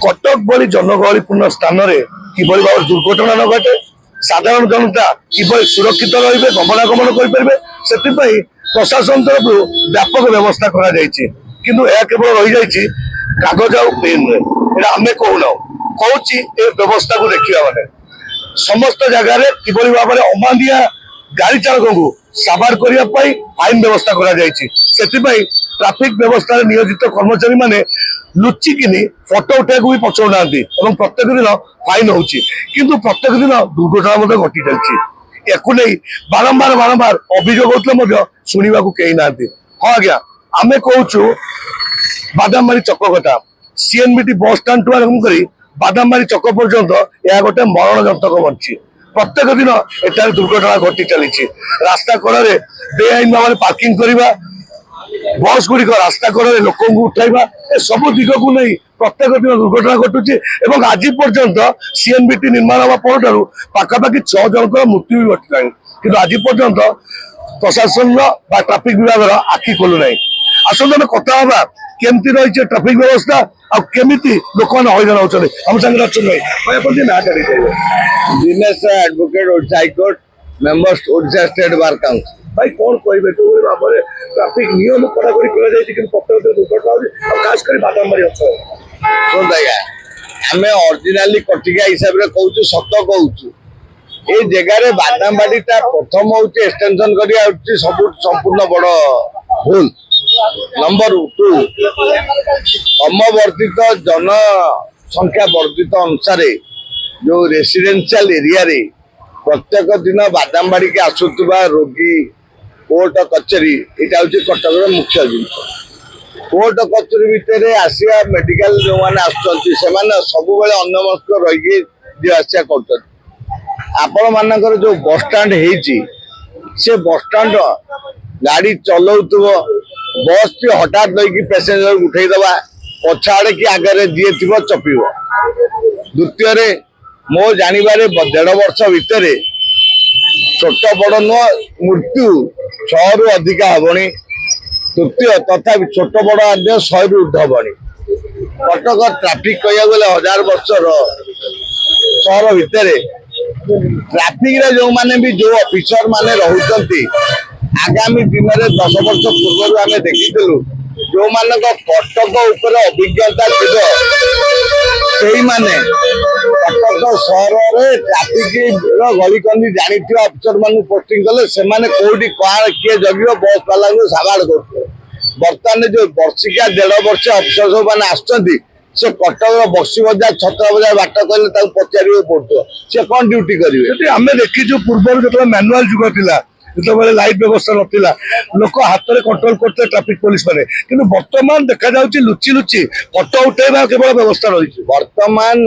कटक भली जनगहलीपूर्ण स्थान में किभली भाव दुर्घटना न घटे साधारण जनता किभली सुरक्षित रहिबे गमनागमन करें से प्रशासन तरफ व्यापक व्यवस्था करा केवल रही जाइए कागज आ पेन रे आमे कहूना कहूँ व्यवस्था को देखा माने समस्त जगार किभली भाव में अमानिया गाड़ी चालक को साबार करने फाइन व्यवस्था करा ट्राफिक व्यवस्था नियोजित कर्मचारी माने लुचिकिनी फोटो उठा भी पचाऊना प्रत्येक दिन फाइन होची किंतु प्रत्येक दिन दुर्घटना घटी चलती या बारंबार बारंबार अभियोग होते शुणा कई ना हाँ आज्ञा आम कहूँ बादामबाड़ी चक कथा सीएनबीटी बस स्टाण्ड ठू आरंभ कर बादामबाड़ी चक पर्यंत यह गोटे मरण जंतक बनची प्रत्येक दिन एटार दुर्घटना घटी चली रास्ता कड़े बेआईन भाव में पार्किंग करवा बस गुड़िक रास्ता कड़े लोक उठाइबा सब दिग को नहीं प्रत्येक दिन दुर्घटना घटुची आज पर्यंत सीएनबीटी निर्माण हवा पर पाखापाखि 6 जनकर मृत्यु भी घटला कि आज पर्यंत प्रशासन ट्राफिक विभाग आखि खोलू ना आसत कथा हाँ केमती रही ट्राफिक व्यवस्था आमती लोक मैंने हईराण होते आम सागर अच्छे ना Dinesh advocate Odisha high court members Odisha state bar council भाई कौन कहे जो भाव में ट्राफिक नियम कड़ाकड़ी दुर्घटना खास कर बादामबाड़ी अंचल शुण आज्ञा आम ओरिजिनाली कटिका हिसाब से कहूँ सत कहूँ ये जगार बादामबाड़ीटा प्रथम हूँ एक्सटेंशन कर सब संपूर्ण बड़ भूल नंबर 2 क्रमवर्धित जनसंख्या वर्धित अनुसार जो रेसिडेंशियल एरिया रे प्रत्येक दिन बादामबाड़ी के आसुवा रोगी कोर्ट कचेरी यहाँ हूँ कटक मुख्य जिन कोर्ट कचेरी भितर आसिया मेडिकल जो मैंने आसुच्च सब अन्यमस्क रही आसा कर आपण मानकर जो बस स्टाण्ड से बस स्टाण्ड गाड़ी चलाऊ बस टी हठात नहीं पैसेंजर उठेदवा पछाड़े कि आगे जी थी चपीब द्वितीय मो जानवर 1.5 वर्ष भितर छोट बड़ नुह मृत्यु 6 रु अधिक हबनी तृतीय तथा छोट बड़ आद्य 100 रु ऊर्ध हबनी कटक ट्राफिक कह गले 1000 वर्षर सहर भितर ट्राफिक रे जो माने भी जो ऑफिसर माने रहउचंती आगामी दिन में 10 वर्ष पूर्व आम देखी जो मान कटक उपर अभिज्ञता थी माने कटक सहर में ट्राफिक गलिकंदी जानी अफिसर मान पोस्टिंग कले से कौटी कौन किए जगह बस वाला को साबाड़ कर बर्तमान जो वर्षिका 1.5 वर्ष अफिसर सब मैंने आसुच्च से कटक बक्सी बजार छतरा बजार बाट कहले पचार पड़ो से कौन ड्यूटी करेंगे आम देखीचु पूर्व जो मैनुआल जुग था जो लाइट व्यवस्था नाला लोक हाथ में कंट्रोल करते ट्राफिक पुलिस मैंने कि बर्तमान देखा लुचि लुचि फटो उठेबा केवल व्यवस्था रही बर्तमान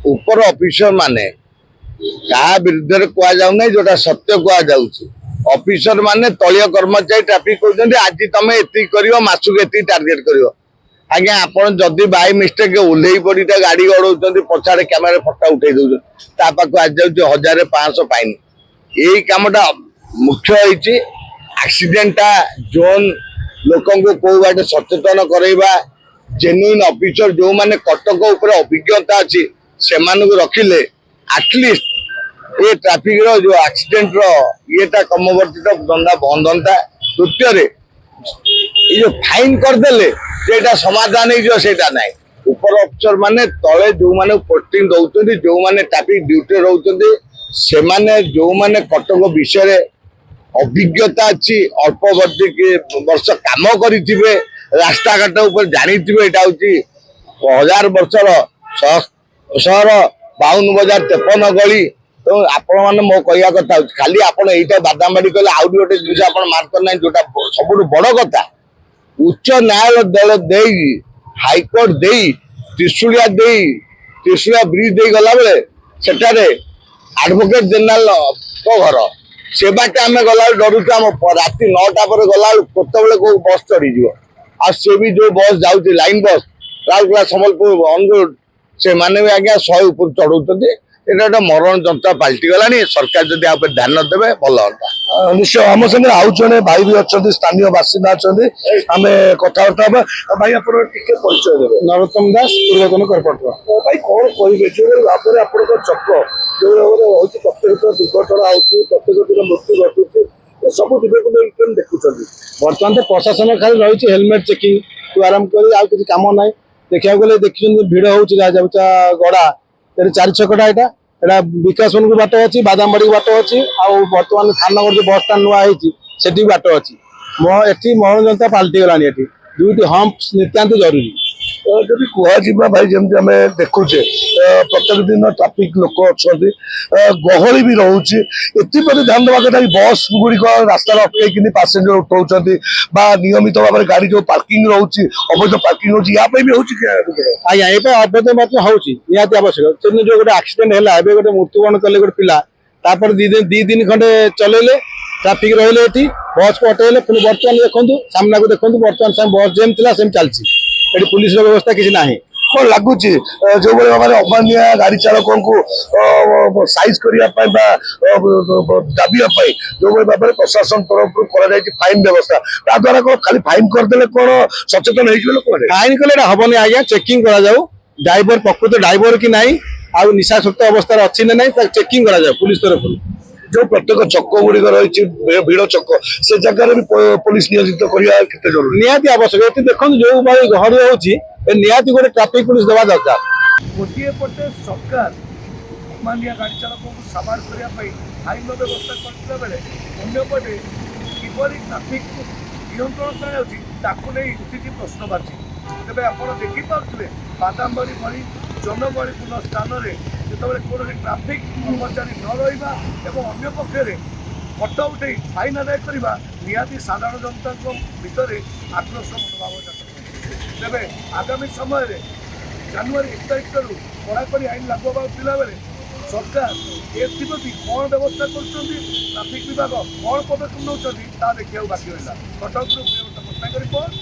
ऊपर ऑफिसर माने क्या विरुद्ध कहना जोटा सत्य कहुच्छी ऑफिसर माने तलिया कर्मचारी ट्राफिक कहते आज तुम ये कर मसक ये टार्गेट कर आज्ञा आपड़ जदि बाय मिस्टेक ओह्ल पड़ी गाड़ी गड़ौं पछाड़े कैमेरा फटा उठे दौरान आज जाऊँ 1500 फाइन यही कामटा मुख्य एक्सीडेंटा जोन लोक कौ बाटे सचेतन करवा जेन्युइन ऑफिसर जो माने कटक उपर अभिज्ञता अच्छी से रखिले एटलिस्ट ये ट्राफिक रो जो एक्सीडेंट रो येटा क्रमवर्धित धंदा बंद होता तृतीय ये जो फाइन करदे समाधान होटा ना ऊपर अफिसर माने तले जो माने पोस्टिंग दौरान जो माने ट्राफिक ड्यूटी रोचे से माने जो माने कटक विषय अभिज्ञता अच्छी अल्प वर्ष काम करेंगे रास्ता घाट ऊपर जानी यहाँ हूँ 1000 वर्षर सहर 52 बजार 53 गली तो आपण मैंने मो कह कथा खाली आपड़ यहीटा बादामबाड़ी कहले आउ गोटे जिन आप मार्क करना जोटा सब बड़ कथा उच्च न्यायालय दल दे हाईकोर्ट दे त्रिशूलिया ब्रिज दे गला बेले सेठारे एडवोकेट जनरल तो घर से बाटे आम गला डरुच राति 9टा पर गला केत कौ बस चढ़ीज आ सी भी जो बस जाऊँगी लाइन बस राउरकेला सम्बलपुर अनुगुल से माने भी आज्ञा 100 ऊपर चढ़ाऊँ এটা ଗୋଟେ ମରଣ ଯନ୍ତ୍ର ପାଲଟି ଗଲାଣି। ସରକାର ଯଦି ଆ ଉପରେ ଧ୍ୟାନ ଦେବେ ଭଲ ହୁଅନ୍ତା। ନିଶ୍ଚୟ ଆମ ସାଙ୍ଗରେ ଆଉ ଜଣେ ଭାଇ ବି ଅଛନ୍ତି, ସ୍ଥାନୀୟ ବାସିନ୍ଦା ଅଛନ୍ତି, ଆମେ କଥାବାର୍ତ୍ତା ହେବା। ଭାଇ ଆପଣ ଟିକେ ପରିଚୟ ଦେବେ। ନରୋତ୍ତମ ଦାସ, ପୂର୍ବତନ କର୍ପୋରେଟର। ଭାଇ କଣ କହିବେ ଯୋଉ ଭାବରେ ଆପଣଙ୍କ ଚକ ଯୋଉ ଭାବରେ ହଉଛି ପ୍ରତ୍ୟେକ ଦୁର୍ଘଟଣା ହଉଛି, ପ୍ରତ୍ୟେକ ଦିନ ମୃତ୍ୟୁ ଘଟୁଛି, ସବୁ ଦିଗକୁ ନେଇ କେମିତି ଦେଖୁଛନ୍ତି? ବର୍ତ୍ତମାନ ତ ପ୍ରଶାସନ ଖାଲି ରହିଛି ହେଲମେଟ ଚେକିଂ ଠୁ ଆରମ୍ଭ କରି ଆଉ କିଛି କାମ ନାହିଁ। ଦେଖିବାକୁ ଗଲେ ଦେଖିଛନ୍ତି ଭିଡ ହଉଛି ରାଜାବୁଚା ଗଡା, ଏଠି 4 ଛକଟା ଏଇଟା ବିକାଶନକୁ ବାଟ ଅଛି, ବାଦାମବାଡିକୁ ବାଟ ଅଛି, ଆଉ ବର୍ତ୍ତମାନ ଖାନନଗର ଯୋଉ ବସ୍ ଷ୍ଟାଣ୍ଡ ନୂଆ ହେଇଛି ସେଠି ବି ବାଟ ଅଛି। ଏଠି ମରଣ ଯନ୍ତ୍ର ପାଲଟି ଗଲାଣି। ଏଠି 2ଟି ହମ୍ପ ନିତ୍ୟାନ୍ତ ଜରୁରୀ। ଯଦି କୁହାଯିବା ଭାଇ ଯେମିତି ଆମେ ଦେଖୁଛେ ପ୍ରତ୍ୟେକ ଦିନ ଟ୍ରାଫିକ ଲୋକ ଅଛନ୍ତି, ଗହଳି ବି ରହୁଛି, ଏଥିପ୍ରତି ଧ୍ୟାନ ଦେବା କଥା କି ବସ୍ ଗୁଡିକ ରାସ୍ତାରେ ଅଟକେଇକିନି ପାସେଞ୍ଜର ଉଠଉଛନ୍ତି ବା ନିୟମିତ ଭାବରେ ଗାଡି ଯୋଉ ପାର୍କିଂ ରହୁଛି, ଅବୈଧ ପାର୍କିଂ ରହୁଛି, ୟା ପାଇଁ ବି ହଉଛି କି? ଆଜ୍ଞା, ଏ ପାଇଁ ଅବୈଧ ମଧ୍ୟ ହଉଛି, ନିହାତି ଆବଶ୍ୟକ। ସେଦିନ ଯୋଉ ଗୋଟେ ଆକ୍ସିଡେଣ୍ଟ ହେଲା, ଏବେ ଗୋଟେ ମୃତ୍ୟୁବରଣ କଲେ ଗୋଟେ ପିଲା, ତାପରେ ଦି ଦିନ ଖଣ୍ଡେ ଚଲେଇଲେ, ଟ୍ରାଫିକ ରହିଲେ, ଏଠି ବସ୍କୁ ଅଟକେଇଲେ, ପୁଣି ବର୍ତ୍ତମାନ ଦେଖନ୍ତୁ ସାମ୍ନାକୁ ଦେଖନ୍ତୁ, ବର୍ତ୍ତମାନ ବସ୍ ଯେମିତି ଥିଲା ସେମିତି ଚାଲିଛି। ଏଠି ପୁଲିସର ବ୍ୟବସ୍ଥା କିଛି ନାହିଁ। କଣ ଲାଗୁଛି ଯୋଉଭଳି ଭାବରେ ଅମାନିଆ ଗାଡି ଚାଳକଙ୍କୁ ସାଇଜ କରିବା ପାଇଁ ବା ଦାବିବା ପାଇଁ ଯୋଉଭଳି ଭାବରେ ପ୍ରଶାସନ ତରଫରୁ କରାଯାଇଛି ଫାଇନ ବ୍ୟବସ୍ଥା, ତା ଦ୍ୱାରା କଣ ଖାଲି ଫାଇନ କରିଦେଲେ କଣ ସଚେତନ ହେଇଯିବେ ଲୋକମାନେ? ଫାଇନ କଲେ ଏଟା ହବନି ଆଜ୍ଞା, ଚେକିଂ କରାଯାଉ ଡ୍ରାଇଭର ପ୍ରକୃତ ଡ୍ରାଇଭର କି ନାହିଁ, ଆଉ ନିଶାଶକ୍ତ ଅବସ୍ଥାରେ ଅଛି ନା ନାହିଁ, ତାକୁ ଚେକିଂ କରାଯାଉ ପୁଲିସ ତରଫରୁ। ଯୋଉ ପ୍ରତ୍ୟେକ ଛକ ଗୁଡିକ ରହିଛି ଭିଡ ଛକ, ସେ ଜାଗାରେ ବି ପୋଲିସ ନିୟୋଜିତ କରିବା କେତେ ଜରୁରୀ? ନିହାତି ଆବଶ୍ୟକ। ଏଠି ଦେଖନ୍ତୁ ଯୋଉ ଭାଇ ଗହଳି ହଉଛି, ନିହାତି ଗୋଟେ ଟ୍ରାଫିକ ପୁଲିସ ଦେବା ଦରକାର। ଗୋଟିଏ ପଟେ ସରକାର ଅମାନିଆ ଗାଡ଼ି ଚାଳକଙ୍କୁ ସାବାଡ଼ କରିବା ପାଇଁ ଆଇନର ବ୍ୟବସ୍ଥା କରିଥିବା ବେଳେ ଅନ୍ୟପଟେ କିପରି ଟ୍ରାଫିକକୁ ନିୟନ୍ତ୍ରଣ କରାଯାଉଛି ତାକୁ ନେଇ ଉଠିଛି ପ୍ରଶ୍ନବାଚୀ। ତେବେ ଆପଣ ଦେଖିପାରୁଥିବେ ବାଦାମବାଡ଼ି ଭଳି ଜନଗହଳିପୂର୍ଣ୍ଣ ସ୍ଥାନରେ ଯେତେବେଳେ କୌଣସି ଟ୍ରାଫିକ କର୍ମଚାରୀ ନ ରହିବା ଏବଂ ଅନ୍ୟ ପକ୍ଷରେ ଫଟୋ ଉଠାଇ ଫାଇନ ଆଦାୟ କରିବା ନିହାତି ସାଧାରଣ ଜନତାଙ୍କ ଭିତରେ ଆକ୍ରୋଶ ମନୋଭାବ ଜାତ କରିଛି। ତେବେ ଆଗାମୀ ସମୟରେ ଜାନୁଆରୀ 1 ତାରିଖରୁ କଡ଼ାକଡ଼ି ଆଇନ ଲାଗୁ ହେବାକୁ ଥିଲାବେଳେ ସରକାର ଏଥିପ୍ରତି କ'ଣ ବ୍ୟବସ୍ଥା କରୁଛନ୍ତି, ଟ୍ରାଫିକ ବିଭାଗ କ'ଣ ପଦକ୍ଷେପ ନେଉଛନ୍ତି, ତାହା ଦେଖିବାକୁ ବାକି ରହିଲା। କଟକରୁ ପ୍ରିୟବ୍ରତ ପଟ୍ଟନାୟକ ରିପୋର୍ଟ।